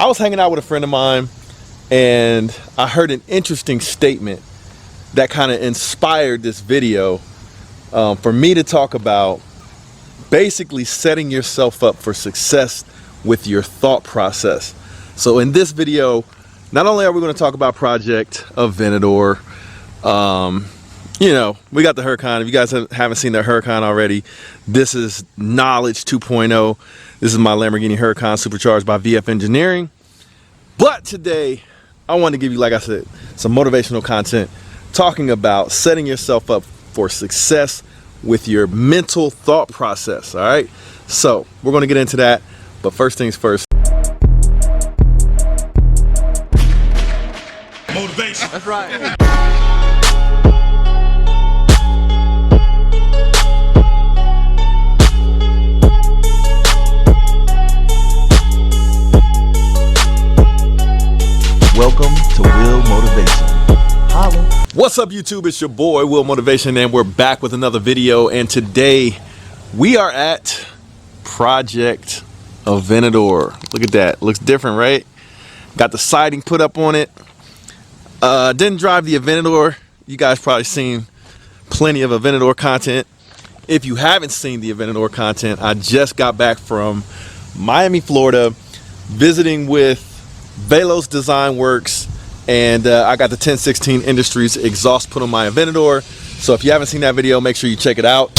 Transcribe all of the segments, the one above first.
I was hanging out with a friend of mine and I heard an interesting statement that kind of inspired this video for me to talk about basically setting yourself up for success with your thought process. So in this video, not only are we going to talk about Project Aventador, you know, we got the Huracan. If you guys haven't seen the Huracan already, this is Knowledge 2.0. This is my Lamborghini Huracan supercharged by VF Engineering. But today, I want to give you, like I said, some motivational content talking about setting yourself up for success with your mental thought process. All right, so we're going to get into that, but first things first. Motivation. That's right. Welcome to Will Motivation. Holla. What's up, YouTube? It's your boy Will Motivation, and we're back with another video. And today we are at Project Aventador. Look at that. Looks different, right? Got the siding put up on it. Didn't drive the Aventador. You guys probably seen plenty of Aventador content. If you haven't seen the Aventador content, I just got back from Miami, Florida, visiting with Velos Design Works, and I got the 1016 Industries exhaust put on my Aventador. So if you haven't seen that video, make sure you check it out.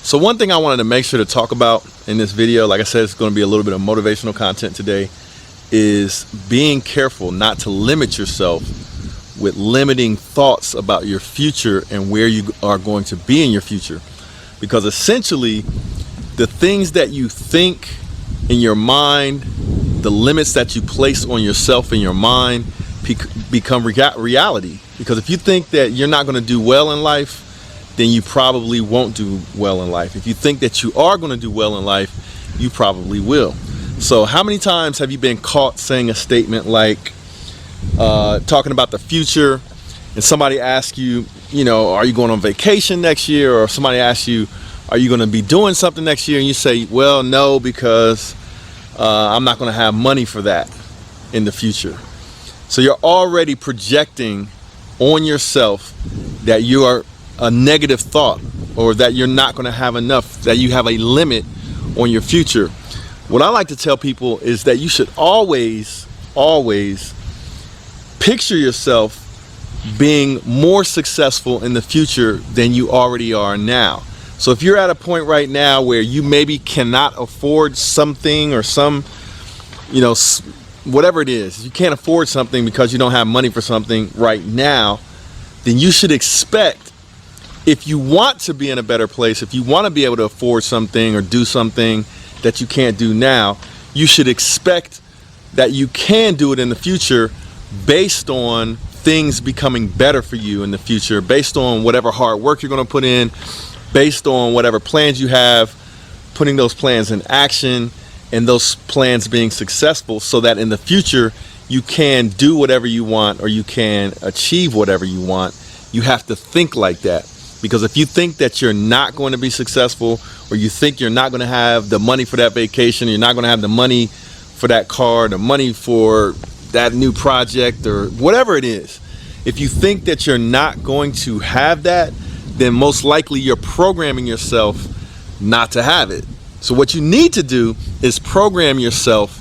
So one thing I wanted to make sure to talk about in this video, like I said, it's going to be a little bit of motivational content today, is being careful not to limit yourself with limiting thoughts about your future and where you are going to be in your future. Because essentially, the things that you think in your mind, the limits that you place on yourself in your mind become reality. Because if you think that you're not going to do well in life, then you probably won't do well in life. If you think that you are going to do well in life, you probably will. So how many times have you been caught saying a statement like, talking about the future, and somebody asks you, you know, are you going on vacation next year? Or somebody asks you, are you going to be doing something next year? And you say, well, no, because I'm not going to have money for that in the future. So you're already projecting on yourself that you are a negative thought, or that you're not going to have enough, that you have a limit on your future. What I like to tell people is that you should always picture yourself being more successful in the future than you already are now. So if you're at a point right now where you maybe cannot afford something, or some, you know, whatever it is, you can't afford something because you don't have money for something right now, then you should expect, if you want to be in a better place, if you want to be able to afford something or do something that you can't do now, you should expect that you can do it in the future based on things becoming better for you in the future, based on whatever hard work you're going to put in, based on whatever plans you have, putting those plans in action, and those plans being successful, so that in the future you can do whatever you want, or you can achieve whatever you want. You have to think like that. Because if you think that you're not going to be successful, or you think you're not going to have the money for that vacation, you're not going to have the money for that car, the money for that new project, or whatever it is, if you think that you're not going to have that, then most likely you're programming yourself not to have it. So what you need to do is program yourself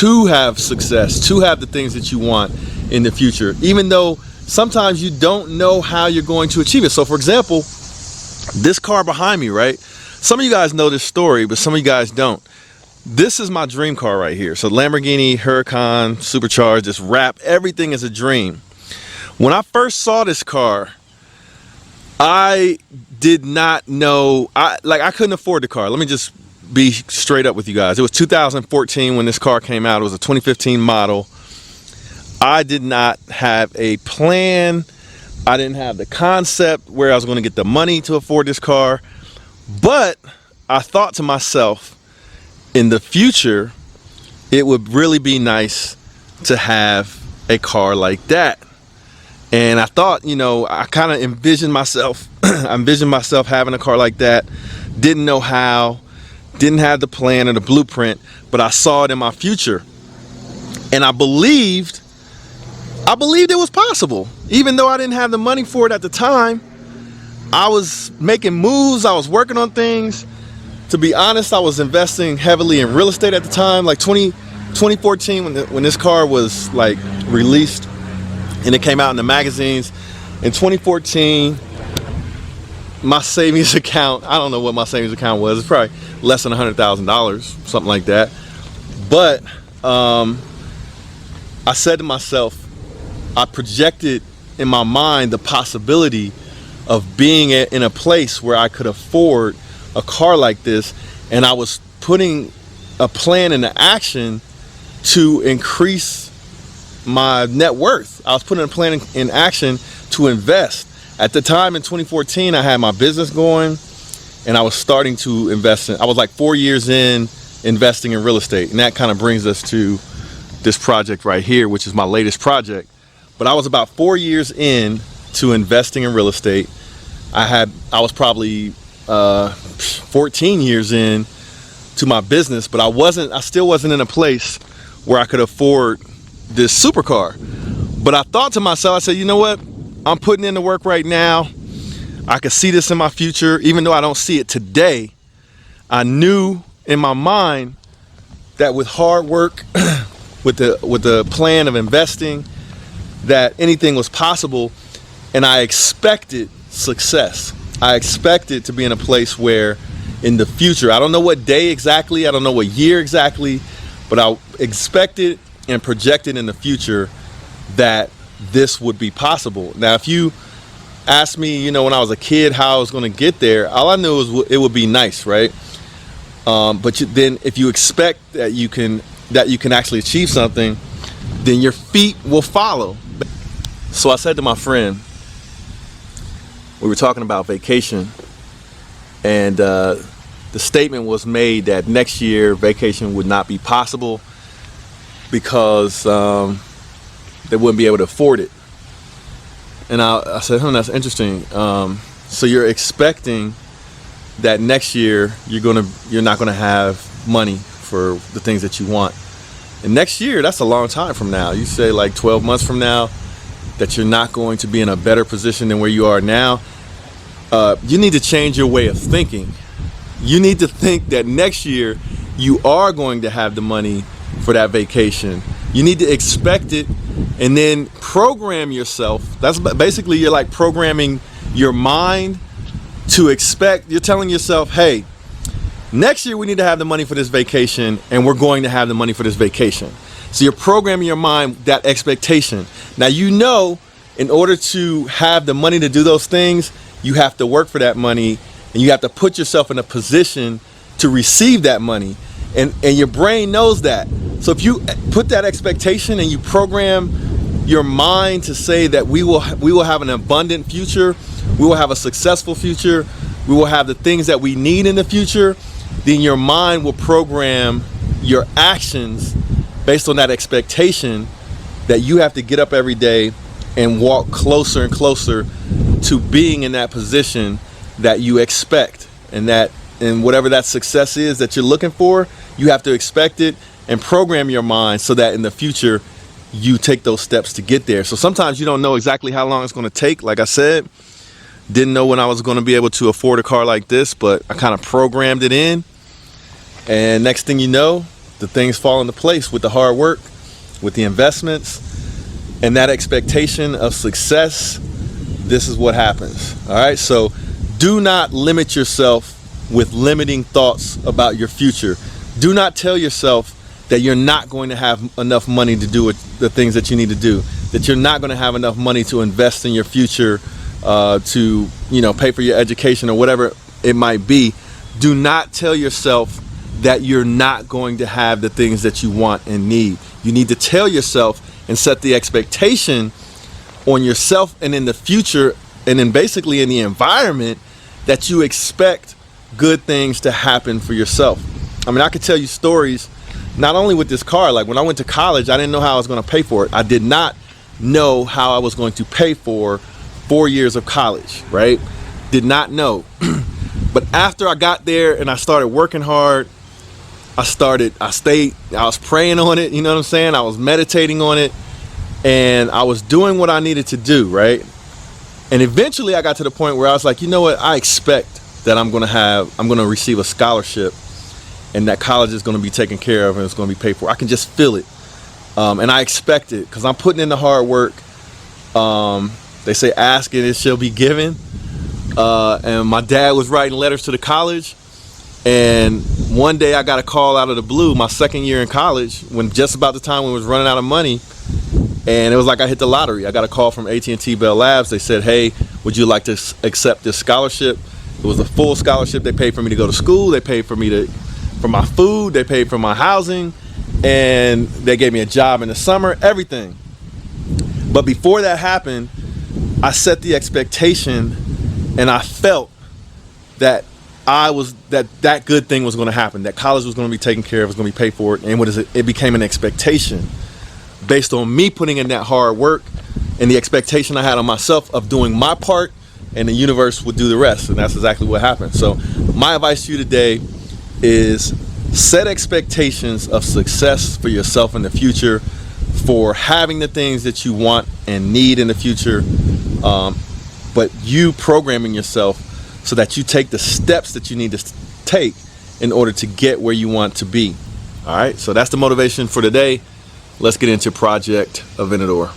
to have success, to have the things that you want in the future, even though sometimes you don't know how you're going to achieve it. So for example, this car behind me, right? Some of you guys know this story, but some of you guys don't. This is my dream car right here. So Lamborghini Huracan supercharged, this wrap, everything is a dream. When I first saw this car, I did not know, I couldn't afford the car. Let me just be straight up with you guys. It was 2014 when this car came out. It was a 2015 model. I did not have a plan. I didn't have the concept where I was going to get the money to afford this car. But I thought to myself, in the future, it would really be nice to have a car like that. And I thought, I kind of envisioned myself, I envisioned myself having a car like that. Didn't know how, didn't have the plan or the blueprint, but I saw it in my future. And I believed it was possible. Even though I didn't have the money for it at the time, I was making moves, I was working on things. To be honest, I was investing heavily in real estate at the time, like 2014 when this car was like released and it came out in the magazines. In 2014, my savings account, I don't know what my savings account was, it's probably less than $100,000, something like that. But I said to myself, I projected in my mind the possibility of being in a place where I could afford a car like this, and I was putting a plan into action to increase my net worth. I was putting a plan in action to invest. At the time in 2014, I had my business going, and I was starting to invest I was like 4 years in investing in real estate, and that kind of brings us to this project right here, which is my latest project. But I was about 4 years in to investing in real estate. I was probably 14 years in to my business, but I still wasn't in a place where I could afford this supercar. But I thought to myself, I said, you know what? I'm putting in the work right now. I could see this in my future. Even though I don't see it today, I knew in my mind that with hard work, with the plan of investing, that anything was possible. And I expected success. I expected to be in a place where in the future, I don't know what day exactly, I don't know what year exactly, but I expected and projected in the future that this would be possible. Now, if you asked me, when I was a kid, how I was going to get there, all I knew was it would be nice, right? But then if you expect that you can actually achieve something, then your feet will follow. So I said to my friend, we were talking about vacation, and the statement was made that next year vacation would not be possible because they wouldn't be able to afford it. And I said, that's interesting. So you're expecting that next year you're not gonna have money for the things that you want. And next year, that's a long time from now. You say like 12 months from now that you're not going to be in a better position than where you are now. You need to change your way of thinking. You need to think that next year you are going to have the money for that vacation. You need to expect it and then program yourself. That's basically, you're like programming your mind to expect. You're telling yourself, hey, next year we need to have the money for this vacation, and we're going to have the money for this vacation. So you're programming your mind that expectation. Now, in order to have the money to do those things, you have to work for that money, and you have to put yourself in a position to receive that money. And your brain knows that. So if you put that expectation and you program your mind to say that we will have an abundant future, we will have a successful future, we will have the things that we need in the future, then your mind will program your actions based on that expectation that you have to get up every day and walk closer and closer to being in that position that you expect. And whatever that success is that you're looking for, you have to expect it and program your mind so that in the future you take those steps to get there. So sometimes you don't know exactly how long it's going to take. Like I said, didn't know when I was going to be able to afford a car like this, but I kind of programmed it in. And next thing you know, the things fall into place with the hard work, with the investments, and that expectation of success. This is what happens. All right. So do not limit yourself with limiting thoughts about your future. Do not tell yourself that you're not going to have enough money to do the things that you need to do, that you're not going to have enough money to invest in your future, to pay for your education or whatever it might be. Do not tell yourself that you're not going to have the things that you want and need. You need to tell yourself and set the expectation on yourself and in the future, and then basically in the environment, that you expect good things to happen for yourself. I mean, I could tell you stories, not only with this car. Like when I went to college, I didn't know how I was going to pay for it. I did not know how I was going to pay for 4 years of college, right? Did not know. But after I got there and I started working hard, I was praying on it, you know what I'm saying? I was meditating on it, and I was doing what I needed to do, right? And eventually I got to the point where I was like, you know what? I expect that I'm gonna receive a scholarship, and that college is gonna be taken care of and it's gonna be paid for. I can just feel it. And I expect it because I'm putting in the hard work. They say ask and it shall be given. And my dad was writing letters to the college, and one day I got a call out of the blue, my second year in college, when just about the time when we was running out of money, and it was like I hit the lottery. I got a call from AT&T Bell Labs. They said, hey, would you like to accept this scholarship? It was a full scholarship. They paid for me to go to school. They paid for me for my food. They paid for my housing, and they gave me a job in the summer, everything. But before that happened, I set the expectation, and I felt that that good thing was going to happen, that college was going to be taken care of, was going to be paid for, and it became an expectation based on me putting in that hard work and the expectation I had on myself of doing my part, and the universe would do the rest. And that's exactly what happened. So my advice to you today is set expectations of success for yourself in the future, for having the things that you want and need in the future, but you programming yourself so that you take the steps that you need to take in order to get where you want to be. All right, so that's the motivation for today. Let's get into Project Aventador.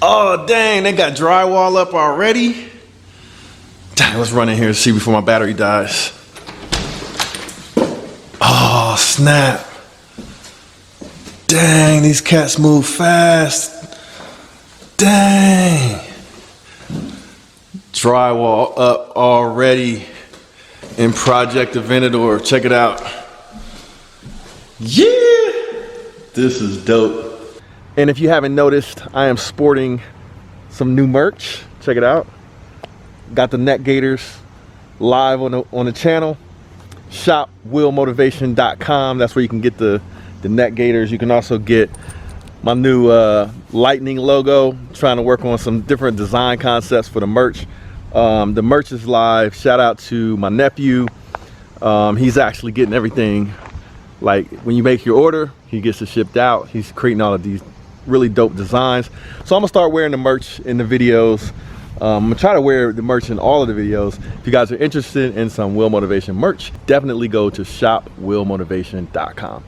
Oh, dang, they got drywall up already? Dang, let's run in here and see before my battery dies. Oh, snap. Dang, these cats move fast. Dang. Drywall up already in Project Aventador. Check it out. Yeah, this is dope. And if you haven't noticed, I am sporting some new merch. Check it out. Got the neck gaiters live on the channel. Shop willmotivation.com. That's where you can get the neck gaiters. You can also get my new lightning logo. Trying to work on some different design concepts for the merch. The merch is live. Shout out to my nephew. He's actually getting everything. Like when you make your order, he gets it shipped out. He's creating all of these really dope designs. So I'm gonna start wearing the merch in the videos. I'm gonna try to wear the merch in all of the videos. If you guys are interested in some Will Motivation merch, definitely go to shopwillmotivation.com.